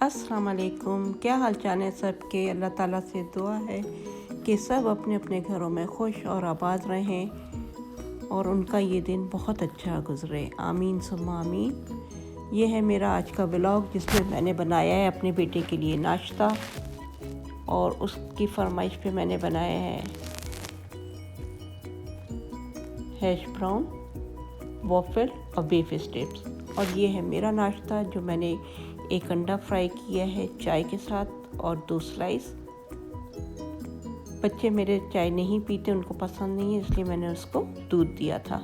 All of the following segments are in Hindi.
अस्सलाम वालेकुम। क्या हाल चाल है सबके। अल्लाह ताला से दुआ है कि सब अपने अपने घरों में खुश और आबाद रहें और उनका ये दिन बहुत अच्छा गुजरे। आमीन सुम्मा आमीन। ये है मेरा आज का व्लॉग जिसमें मैंने बनाया है अपने बेटे के लिए नाश्ता और उसकी फरमाइश पे मैंने बनाया है हैश ब्राउन, वॉफल और बीफ स्ट्रिप्स। और ये है मेरा नाश्ता जो मैंने एक अंडा फ्राई किया है चाय के साथ और 2 स्लाइस। बच्चे मेरे चाय नहीं पीते, उनको पसंद नहीं है, इसलिए मैंने उसको दूध दिया था,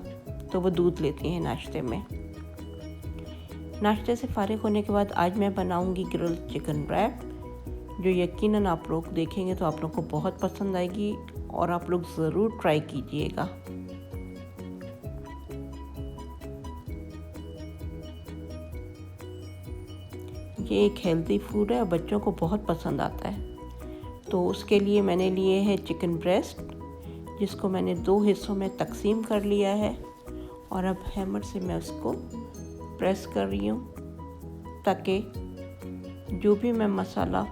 तो वो दूध लेते हैं नाश्ते में। नाश्ते से फारिग होने के बाद आज मैं बनाऊंगी ग्रिल चिकन रैप, जो यकीनन आप लोग देखेंगे तो आप लोग को बहुत पसंद आएगी और आप लोग ज़रूर ट्राई कीजिएगा। ये एक हेल्दी फूड है और बच्चों को बहुत पसंद आता है। तो उसके लिए मैंने लिए है चिकन ब्रेस्ट, जिसको मैंने 2 हिस्सों में तकसीम कर लिया है और अब हैमर से मैं उसको प्रेस कर रही हूँ ताकि जो भी मैं मसाला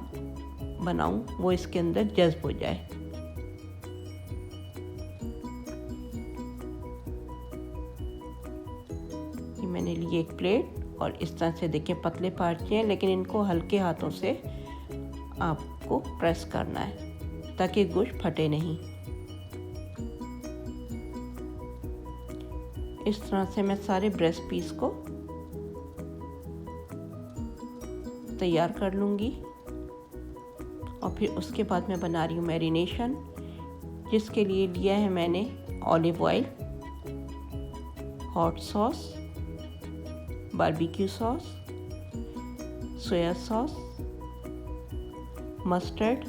बनाऊँ वो इसके अंदर जज्ब हो जाए। ये मैंने लिए एक प्लेट और इस तरह से देखिए पतले पार्चे हैं, लेकिन इनको हल्के हाथों से आपको प्रेस करना है ताकि गोश्त फटे नहीं। इस तरह से मैं सारे ब्रेस्ट पीस को तैयार कर लूँगी और फिर उसके बाद मैं बना रही हूँ मैरिनेशन, जिसके लिए लिया है मैंने olive oil, hot sauce, barbecue sauce, soya sauce, mustard,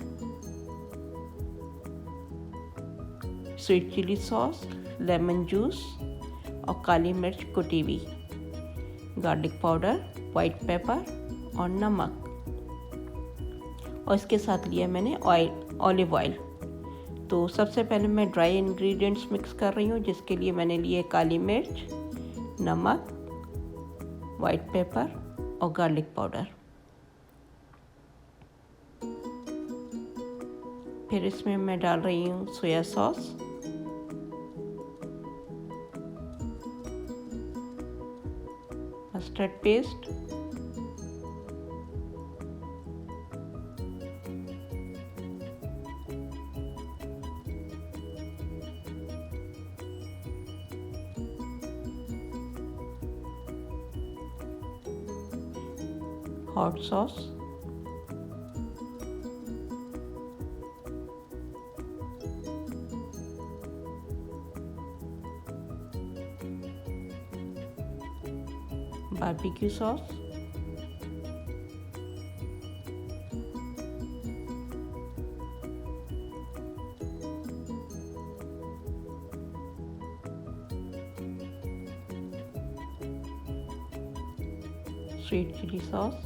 sweet chilli sauce, lemon juice और काली मिर्च कुटी हुई, गार्लिक पाउडर, वाइट पेपर और नमक। और इसके साथ लिया मैंने ऑलिव ऑयल। तो सबसे पहले मैं ड्राई इंग्रेडिएंट्स मिक्स कर रही हूँ, जिसके लिए मैंने लिए काली मिर्च, नमक, वाइट पेपर और गार्लिक पाउडर। फिर इसमें मैं डाल रही हूँ soya sauce, mustard paste, hot sauce, barbecue sauce, sweet chilli sauce,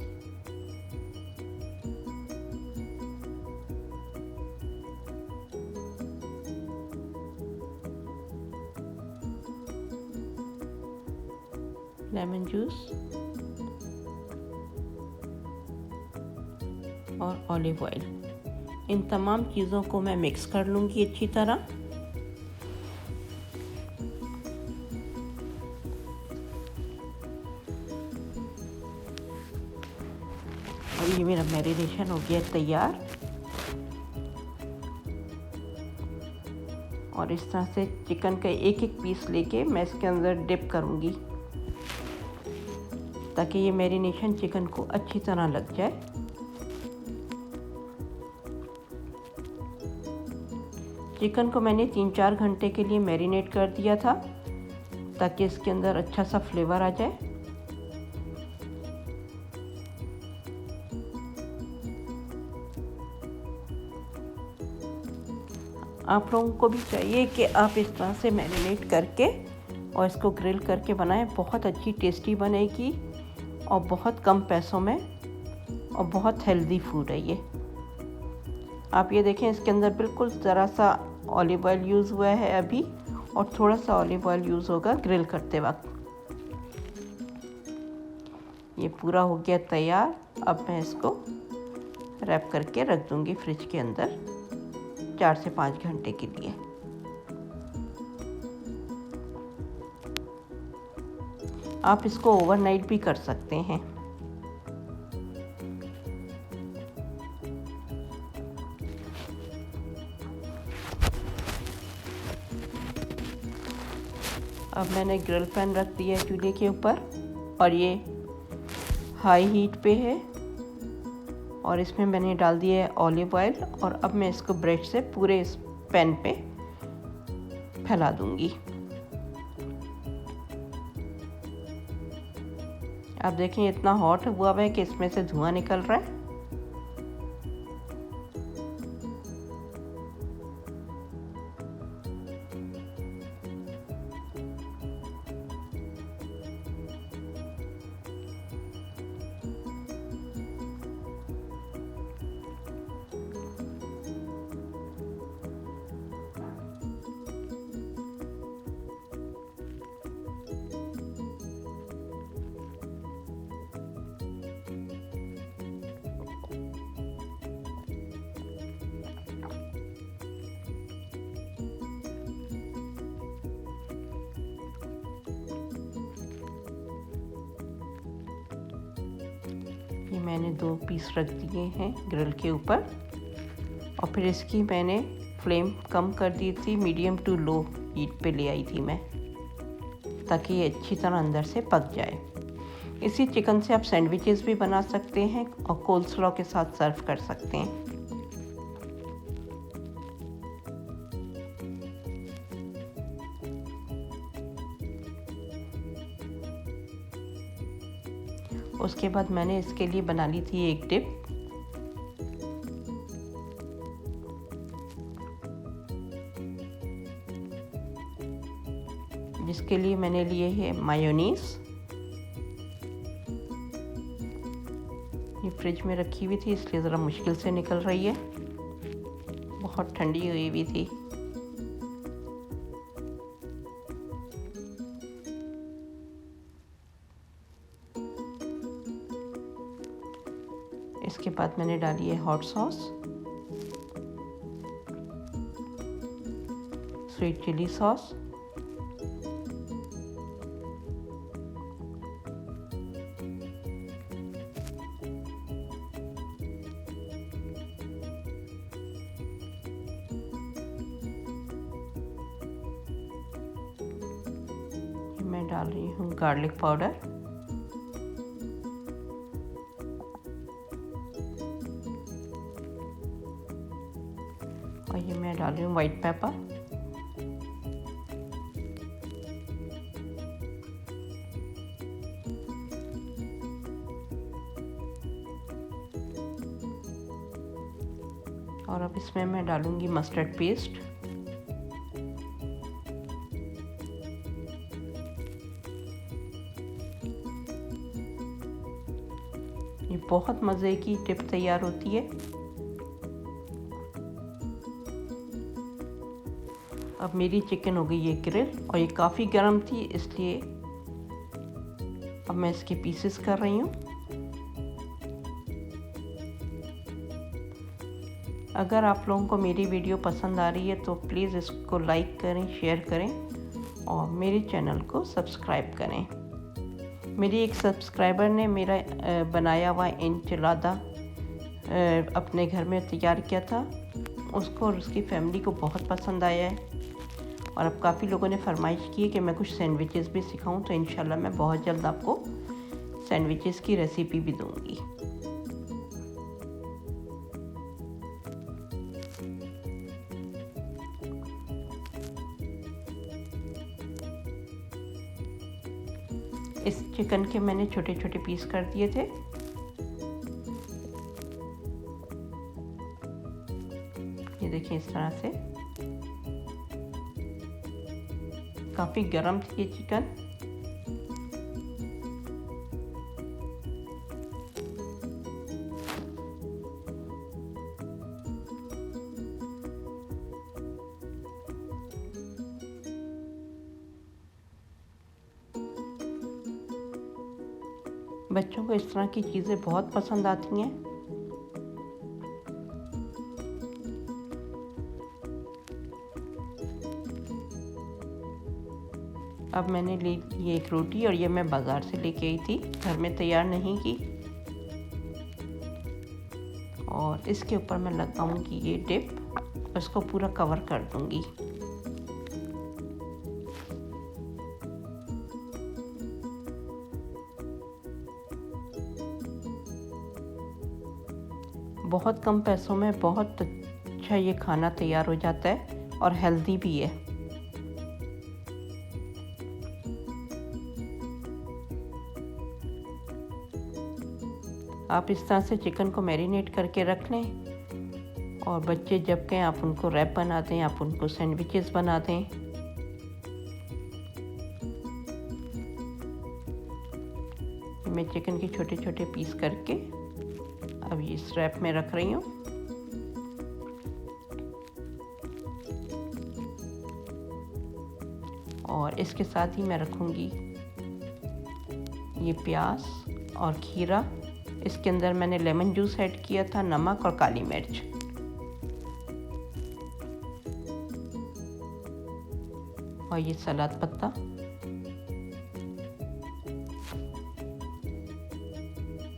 lemon juice और ऑलिव ऑयल। इन तमाम चीज़ों को मैं मिक्स कर लूँगी अच्छी तरह। और ये मेरा मैरिनेशन हो गया तैयार। और इस तरह से चिकन का एक एक पीस लेके मैं इसके अंदर डिप करूँगी ताकि ये मैरिनेशन चिकन को अच्छी तरह लग जाए। चिकन को मैंने 3-4 घंटे के लिए मैरिनेट कर दिया था ताकि इसके अंदर अच्छा सा फ्लेवर आ जाए। आप लोगों को भी चाहिए कि आप इस तरह से मैरिनेट करके और इसको ग्रिल करके बनाएं। बहुत अच्छी टेस्टी बनेगी और बहुत कम पैसों में और बहुत हेल्दी फूड है ये। आप ये देखें, इसके अंदर बिल्कुल ज़रा सा ऑलिव ऑयल यूज़ हुआ है अभी और थोड़ा सा ऑलिव ऑयल यूज़ होगा ग्रिल करते वक्त। ये पूरा हो गया तैयार। अब मैं इसको रैप करके रख दूँगी फ्रिज के अंदर 4 से 5 घंटे के लिए। आप इसको ओवरनाइट भी कर सकते हैं। अब मैंने ग्रिल पैन रख दिया है चूल्हे के ऊपर और ये हाई हीट पे है और इसमें मैंने डाल दिया है ऑलिव ऑयल और अब मैं इसको ब्रश से पूरे इस पैन पे फैला दूंगी। आप देखें इतना हॉट हुआ है कि इसमें से धुआं निकल रहा है। ये मैंने 2 पीस रख दिए हैं ग्रिल के ऊपर और फिर इसकी मैंने फ्लेम कम कर दी थी, मीडियम टू लो हीट पे ले आई थी मैं, ताकि ये अच्छी तरह अंदर से पक जाए। इसी चिकन से आप सैंडविचेस भी बना सकते हैं और कोल्सलॉ के साथ सर्व कर सकते हैं। उसके बाद मैंने इसके लिए बना ली थी एक डिप। जिसके लिए मैंने लिए है मायोनीज। ये फ्रिज में रखी हुई थी इसलिए ज़रा मुश्किल से निकल रही है, बहुत ठंडी हुई हुई थी। इसके बाद मैंने डाली है hot sauce, sweet chilli sauce, मैं डाल रही हूँ गार्लिक पाउडर, और ये मैं डाल रही हूँ वाइट पेपर। और अब इसमें मैं डालूंगी मस्टर्ड पेस्ट। ये बहुत मज़े की टिप तैयार होती है। अब मेरी चिकन हो गई है ग्रिल और ये काफ़ी गर्म थी, इसलिए अब मैं इसके पीसेस कर रही हूँ। अगर आप लोगों को मेरी वीडियो पसंद आ रही है तो प्लीज़ इसको लाइक करें, शेयर करें और मेरे चैनल को सब्सक्राइब करें। मेरी एक सब्सक्राइबर ने मेरा बनाया हुआ इंचिलादा अपने घर में तैयार किया था, उसको और उसकी फैमिली को बहुत पसंद आया है। और अब काफ़ी लोगों ने फरमाइश की है कि मैं कुछ सैंडविचेस भी सिखाऊं, तो इंशाल्लाह मैं बहुत जल्द आपको सैंडविचेस की रेसिपी भी दूंगी। इस चिकन के मैंने छोटे छोटे पीस कर दिए थे। ये देखिए इस तरह से, काफ़ी गर्म थी ये चिकन। बच्चों को इस तरह की चीज़ें बहुत पसंद आती हैं। अब मैंने ले ली एक रोटी और ये मैं बाज़ार से लेके आई थी, घर में तैयार नहीं की। और इसके ऊपर मैं लगाऊंगी ये डिप, इसको पूरा कवर कर दूंगी। बहुत कम पैसों में बहुत अच्छा ये खाना तैयार हो जाता है और हेल्दी भी है। आप इस तरह से चिकन को मैरिनेट करके रख लें और बच्चे जब कहें आप उनको रैप बना दें, आप उनको सैंडविचेस बना दें। मैं चिकन के छोटे छोटे पीस करके अब इस रैप में रख रही हूँ। और इसके साथ ही मैं रखूँगी ये प्याज और खीरा। इसके अंदर मैंने लेमन जूस ऐड किया था, नमक और काली मिर्च। और ये सलाद पत्ता।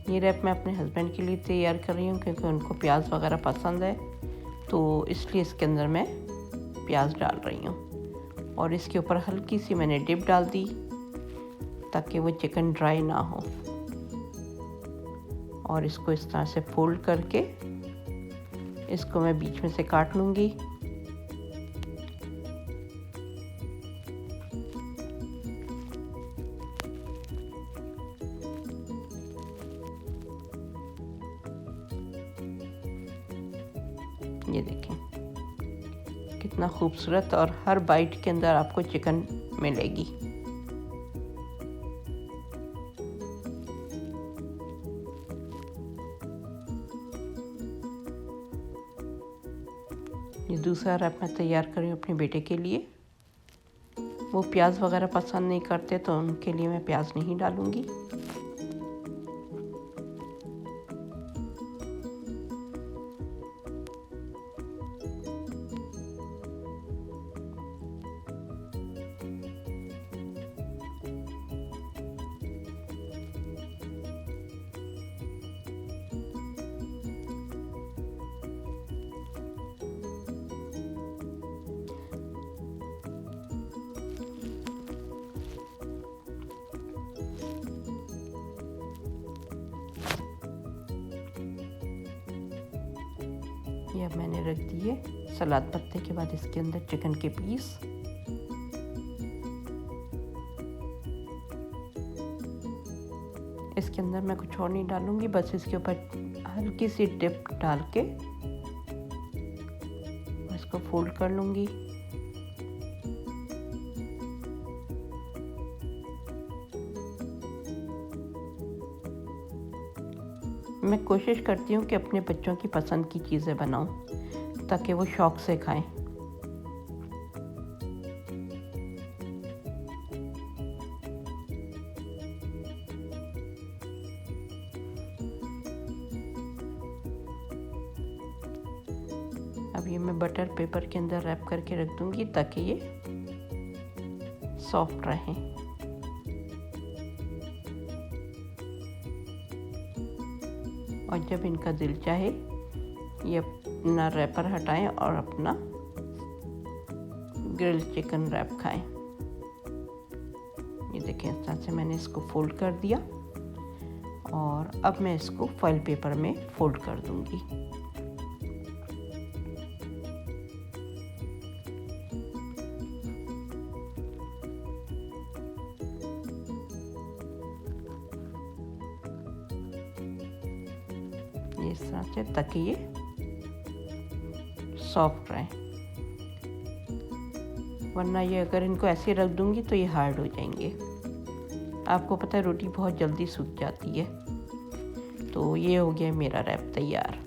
ये रैप मैं अपने हस्बैंड के लिए तैयार कर रही हूँ क्योंकि उनको प्याज वगैरह पसंद है, तो इसलिए इसके अंदर मैं प्याज डाल रही हूँ। और इसके ऊपर हल्की सी मैंने डिप डाल दी ताकि वो चिकन ड्राई ना हो। और इसको इस तरह से फोल्ड करके इसको मैं बीच में से काट लूँगी। ये देखें कितना खूबसूरत, और हर बाइट के अंदर आपको चिकन मिलेगी। ये दूसरा रैप मैं तैयार कर रही हूँ अपने बेटे के लिए। वो प्याज वगैरह पसंद नहीं करते तो उनके लिए मैं प्याज नहीं डालूँगी। ये अब मैंने रख दिए सलाद पत्ते के बाद इसके अंदर चिकन के पीस। इसके अंदर मैं कुछ और नहीं डालूंगी, बस इसके ऊपर हल्की सी डिप डाल के इसको फोल्ड कर लूंगी। मैं कोशिश करती हूँ कि अपने बच्चों की पसंद की चीज़ें बनाऊं ताकि वो शौक़ से खाएं। अब ये मैं बटर पेपर के अंदर रैप करके रख दूंगी ताकि ये सॉफ्ट रहे। और जब इनका दिल चाहे ये अपना रैपर हटाएं और अपना ग्रिल्ड चिकन रैप खाएं। ये देखें इस तरह से मैंने इसको फोल्ड कर दिया और अब मैं इसको फॉइल पेपर में फोल्ड कर दूंगी। इस तरह से ताकि ये सॉफ्ट रहे, वरना ये अगर इनको ऐसे रख दूंगी तो ये हार्ड हो जाएंगे। आपको पता है रोटी बहुत जल्दी सूख जाती है। तो ये हो गया मेरा रैप तैयार।